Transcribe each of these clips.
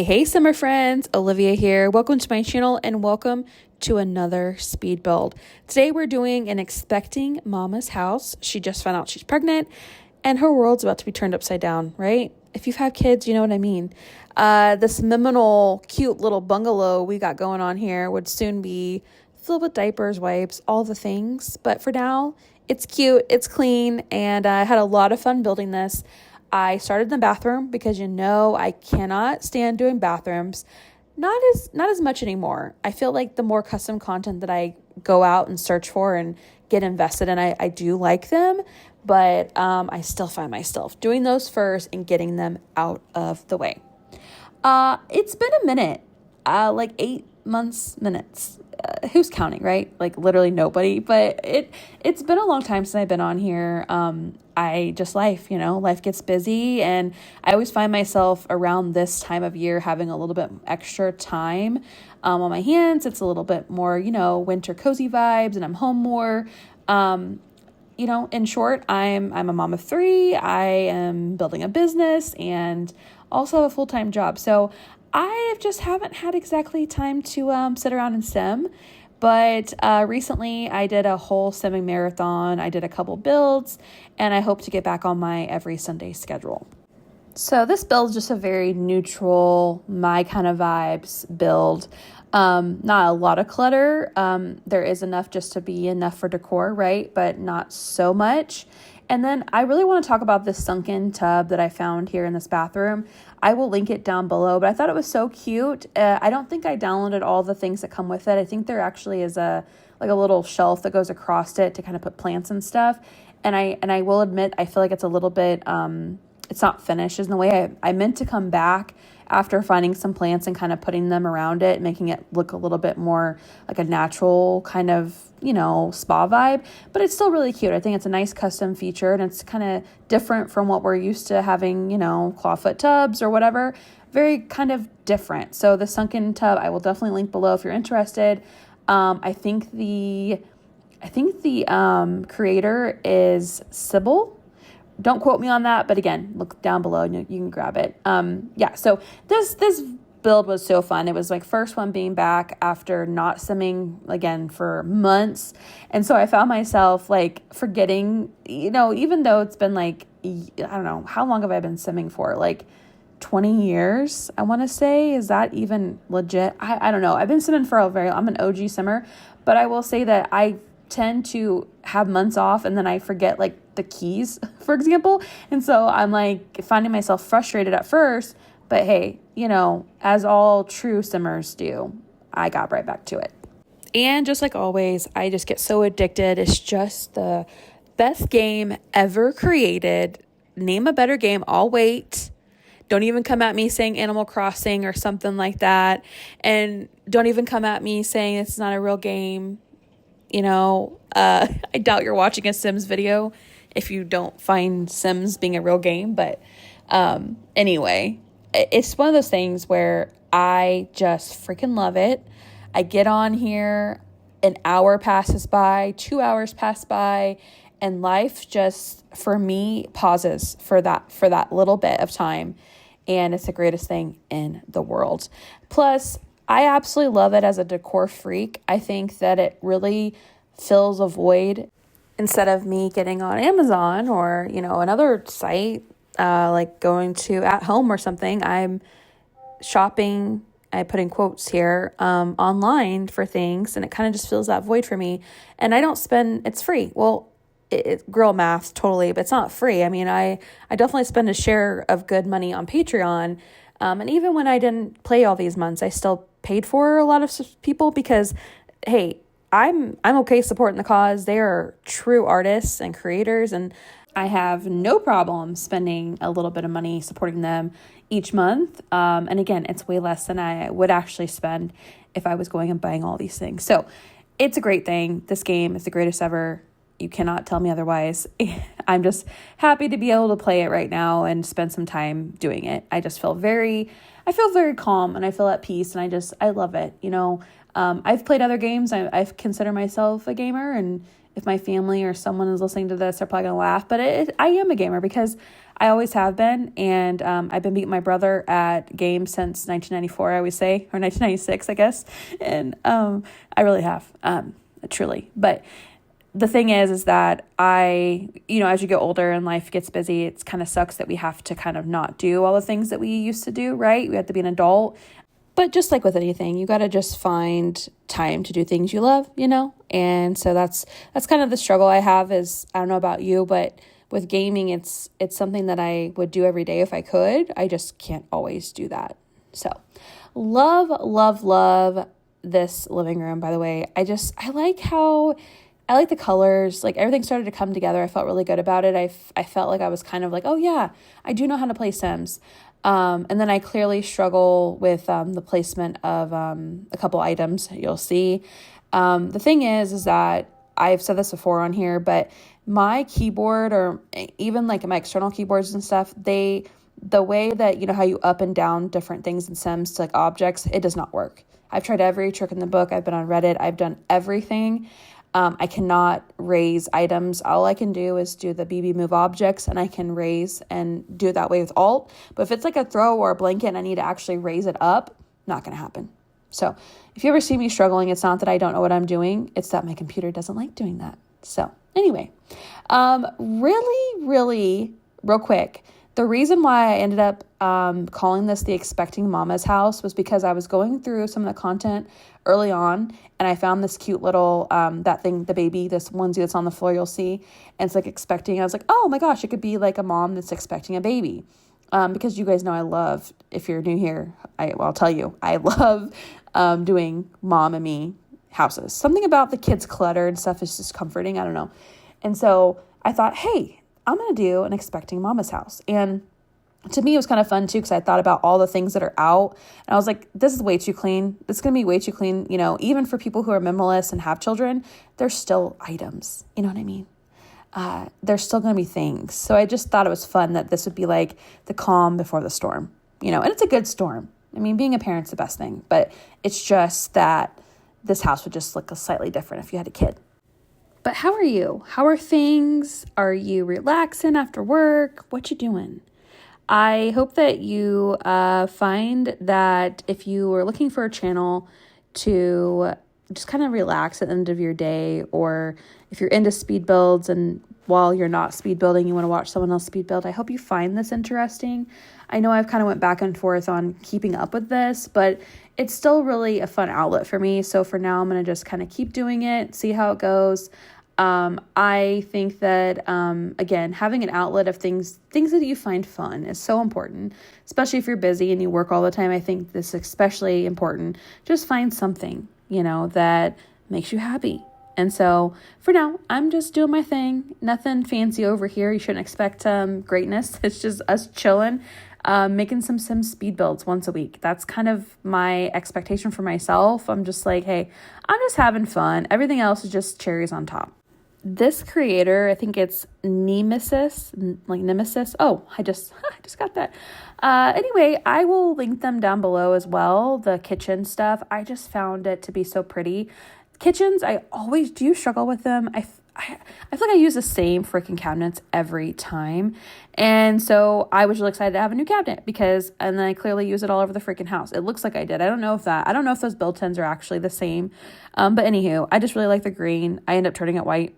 Hey, summer friends, Olivia here. Welcome to my channel and welcome to another speed build. Today we're doing an expecting mama's house. She just found out she's pregnant and her world's about to be turned upside down, right? If you've had kids, you know what I mean. This minimal, cute little bungalow we got going on here would soon be filled with diapers, wipes, all the things. But for now, it's cute, it's clean, and I had a lot of fun building this. I started in the bathroom because I cannot stand doing bathrooms. Not as much anymore. I feel like the more custom content that I go out and search for and get invested in, I do like them, but I still find myself doing those first and getting them out of the way. It's been a minute, like 8 minutes. Who's counting, right? Like literally nobody, but it's been a long time since I've been on here. Life gets busy, and I always find myself around this time of year having a little bit extra time on my hands. It's a little bit more, winter cozy vibes, and I'm home more. In short, I'm a mom of 3. I am building a business and also a full-time job. So I just haven't had exactly time to sit around and sim. But recently I did a whole simming marathon. I did a couple builds, and I hope to get back on my every Sunday schedule. So this build is just a very neutral, my kind of vibes build. Not a lot of clutter. There is enough just to be enough for decor, right? But not so much. And then I really want to talk about this sunken tub that I found here in this bathroom. I will link it down below, but I thought it was so cute. I don't think I downloaded all the things that come with it. I think there actually is a little shelf that goes across it to kind of put plants and stuff. And I will admit, I feel like it's a little bit, it's not finished in the way I meant to come back after finding some plants and kind of putting them around it, making it look a little bit more like a natural kind of, spa vibe, but it's still really cute. I think it's a nice custom feature, and it's kind of different from what we're used to having, clawfoot tubs or whatever. Very kind of different. So the sunken tub, I will definitely link below if you're interested. I think the creator is Sybil. Don't quote me on that, but again, look down below and you can grab it. So this build was so fun. It was like first one being back after not simming again for months. And so I found myself like forgetting, even though it's been like, I don't know, how long have I been simming for? Like 20 years, I want to say. Is that even legit? I don't know. I've been simming for I'm an OG simmer, but I will say that I tend to have months off and then I forget like the keys, for example. And so I'm like finding myself frustrated at first, but hey, as all true simmers do, I got right back to it. And just like always, I just get so addicted. It's just the best game ever created. Name a better game. I'll wait. Don't even come at me saying Animal Crossing or something like that. And don't even come at me saying it's not a real game. I doubt you're watching a Sims video if you don't find Sims being a real game. But anyway, it's one of those things where I just freaking love it. I get on here, an hour passes by, 2 hours pass by, and life just, for me, pauses for that little bit of time. And it's the greatest thing in the world. Plus, I absolutely love it as a decor freak. I think that it really fills a void. Instead of me getting on Amazon or, another site, like going to At Home or something, I'm shopping, I put in quotes here, online for things, and it kind of just fills that void for me. And I don't spend, it's free. Well, it girl math totally, but it's not free. I mean, I definitely spend a share of good money on Patreon. And even when I didn't play all these months, I still paid for a lot of people because, hey, I'm okay supporting the cause. They are true artists and creators, and I have no problem spending a little bit of money supporting them each month. And again, it's way less than I would actually spend if I was going and buying all these things. So it's a great thing. This game is the greatest ever. You cannot tell me otherwise. I'm just happy to be able to play it right now and spend some time doing it. I feel very calm, and I feel at peace, and I love it. I've played other games. I've considered myself a gamer, and if my family or someone is listening to this, they're probably gonna laugh, but I am a gamer because I always have been, and I've been beating my brother at games since 1994, I always say, or 1996, I guess, and I really have, truly. But the thing is that as you get older and life gets busy, it's kind of sucks that we have to kind of not do all the things that we used to do, right? We have to be an adult. But just like with anything, you got to just find time to do things you love, And so that's kind of the struggle I have is, I don't know about you, but with gaming, it's something that I would do every day if I could. I just can't always do that. So love, love, love this living room, by the way. I like the colors, like everything started to come together. I felt really good about it. I felt like I was kind of like, oh yeah, I do know how to play Sims. And then I clearly struggle with the placement of a couple items you'll see. The thing is that I've said this before on here, but my keyboard or even like my external keyboards and stuff, the way that, how you up and down different things in Sims to like objects, it does not work. I've tried every trick in the book. I've been on Reddit. I've done everything. I cannot raise items. All I can do is do the BB move objects, and I can raise and do it that way with Alt. But if it's like a throw or a blanket and I need to actually raise it up, not going to happen. So if you ever see me struggling, it's not that I don't know what I'm doing. It's that my computer doesn't like doing that. So anyway, really, really real quick. The reason why I ended up calling this the Expecting Mama's House was because I was going through some of the content early on, and I found this cute little, that thing, the baby, this onesie that's on the floor, you'll see, and it's like expecting. I was like, oh my gosh, it could be like a mom that's expecting a baby. Because you guys know I love, if you're new here, I'll tell you, I love doing mom and me houses. Something about the kids' clutter and stuff is just comforting. I don't know. And so I thought, hey, I'm going to do an Expecting Mama's House. And to me, it was kind of fun too, because I thought about all the things that are out. And I was like, this is way too clean. It's going to be way too clean. Even for people who are minimalists and have children, there's still items. You know what I mean? There's still going to be things. So I just thought it was fun that this would be like the calm before the storm, and it's a good storm. I mean, being a parent's the best thing, but it's just that this house would just look slightly different if you had a kid. But how are you? How are things? Are you relaxing after work? What you doing? I hope that you find that if you are looking for a channel to just kind of relax at the end of your day, or if you're into speed builds and while you're not speed building, you want to watch someone else speed build, I hope you find this interesting. I know I've kind of went back and forth on keeping up with this, but it's still really a fun outlet for me. So for now, I'm going to just kind of keep doing it, see how it goes. I think that, again, having an outlet of things that you find fun is so important, especially if you're busy and you work all the time. I think this is especially important. Just find something, that makes you happy. And so for now, I'm just doing my thing. Nothing fancy over here. You shouldn't expect, greatness. It's just us chilling, making some sim speed builds once a week. That's kind of my expectation for myself. I'm just like, hey, I'm just having fun. Everything else is just cherries on top. This creator, I think it's Nemesis, like Nemesis. Oh, I just got that. Anyway, I will link them down below as well. The kitchen stuff. I just found it to be so pretty. Kitchens, I always do struggle with them. I feel like I use the same freaking cabinets every time. And so I was really excited to have a new cabinet and then I clearly use it all over the freaking house. It looks like I did. I don't know if those build tins are actually the same. But anywho, I just really like the green. I end up turning it white.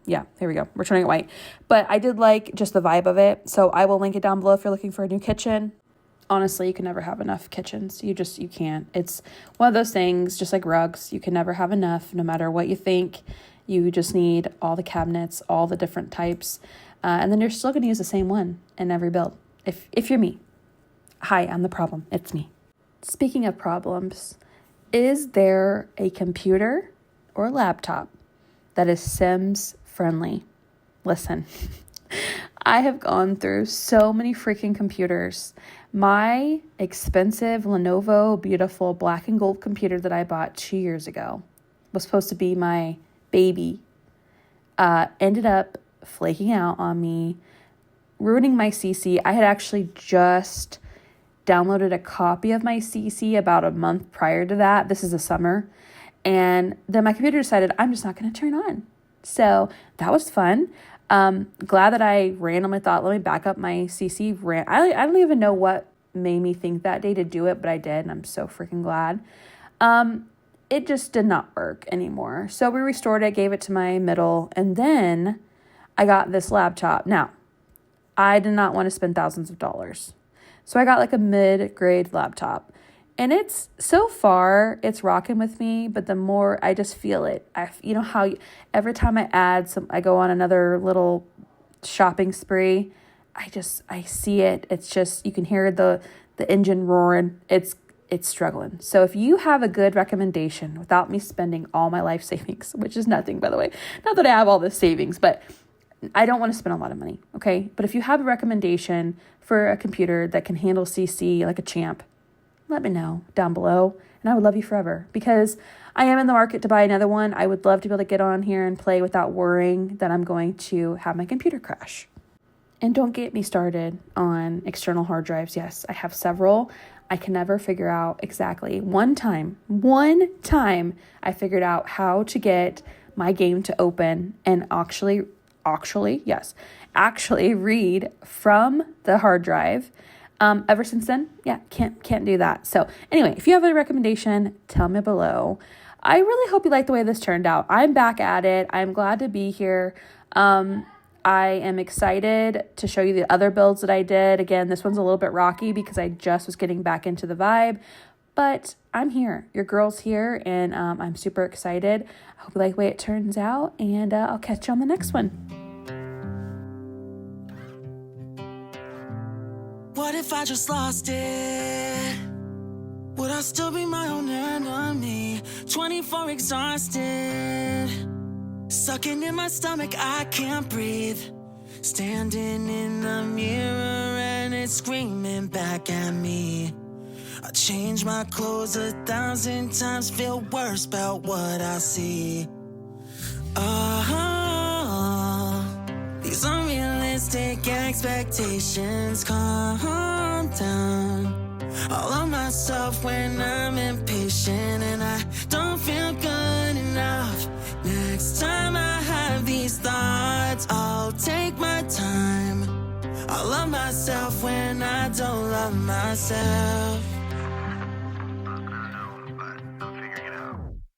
Yeah, here we go. We're turning it white. But I did like just the vibe of it. So I will link it down below if you're looking for a new kitchen. Honestly, you can never have enough kitchens. You can't. It's one of those things, just like rugs. You can never have enough, no matter what you think. You just need all the cabinets, all the different types. And then you're still going to use the same one in every build. If you're me. Hi, I'm the problem. It's me. Speaking of problems, is there a computer or laptop that is Sims friendly? Listen, I have gone through so many freaking computers. My expensive Lenovo beautiful black and gold computer that I bought 2 years ago was supposed to be my baby. Ended up flaking out on me, ruining my CC. I had actually just downloaded a copy of my CC about a month prior to that. This is the summer. And then my computer decided I'm just not going to turn on. So that was fun. Glad that I randomly thought, let me back up my CC rant. I don't even know what made me think that day to do it, but I did, and I'm so freaking glad. It just did not work anymore. So we restored it, gave it to my middle, and then I got this laptop. Now, I did not want to spend thousands of dollars. So I got like a mid-grade laptop. And it's, so far, it's rocking with me, but the more I just feel it. You know how every time I go on another little shopping spree, I see it. It's just, you can hear the engine roaring. It's struggling. So if you have a good recommendation without me spending all my life savings, which is nothing, by the way, not that I have all this savings, but I don't want to spend a lot of money. Okay. But if you have a recommendation for a computer that can handle CC like a champ, let me know down below, and I would love you forever, because I am in the market to buy another one. I would love to be able to get on here and play without worrying that I'm going to have my computer crash. And don't get me started on external hard drives. Yes, I have several. I can never figure out exactly. One time, I figured out how to get my game to open and actually read from the hard drive. Ever since then, can't do that. So anyway, if you have a recommendation, tell me below. I really hope you like the way this turned out. I'm back at it. I'm glad to be here. I am excited to show you the other builds that I did. Again, this one's a little bit rocky because I just was getting back into the vibe, but I'm here. Your girl's here, and I'm super excited. I hope you like the way it turns out, and I'll catch you on the next one. What if I just lost it? Would I still be my own enemy? 24 exhausted, sucking in my stomach, I can't breathe. Standing in the mirror and it's screaming back at me. I change my clothes 1,000 times, feel worse about what I see. These unrealistic expectations, calm down. All of myself when I'm impatient and I don't feel good enough. Next time I have these thoughts, I'll take my time. I love myself when I don't love myself.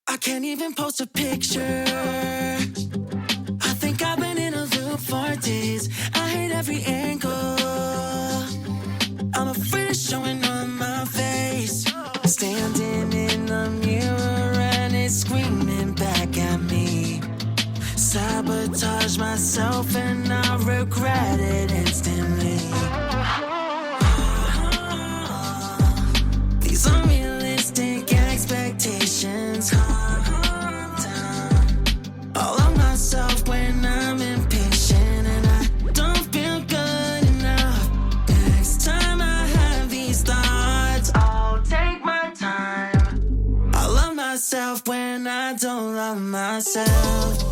I can't even post a picture. I think I've been in a loop for days. I hate every angle. I'm afraid of showing on my face. Standing in the mirror and it's screaming back at me. Sabotage myself and I regret it instantly. These unrealistic expectations, calm down. All of myself when I'm impatient and I don't feel good enough. Next time I have these thoughts, I'll take my time. I love myself when I don't love myself.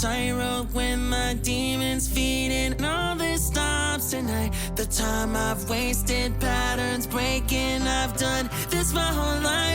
Tightrope when my demons feeding and all this stops tonight. The time I've wasted, patterns breaking, I've done this my whole life.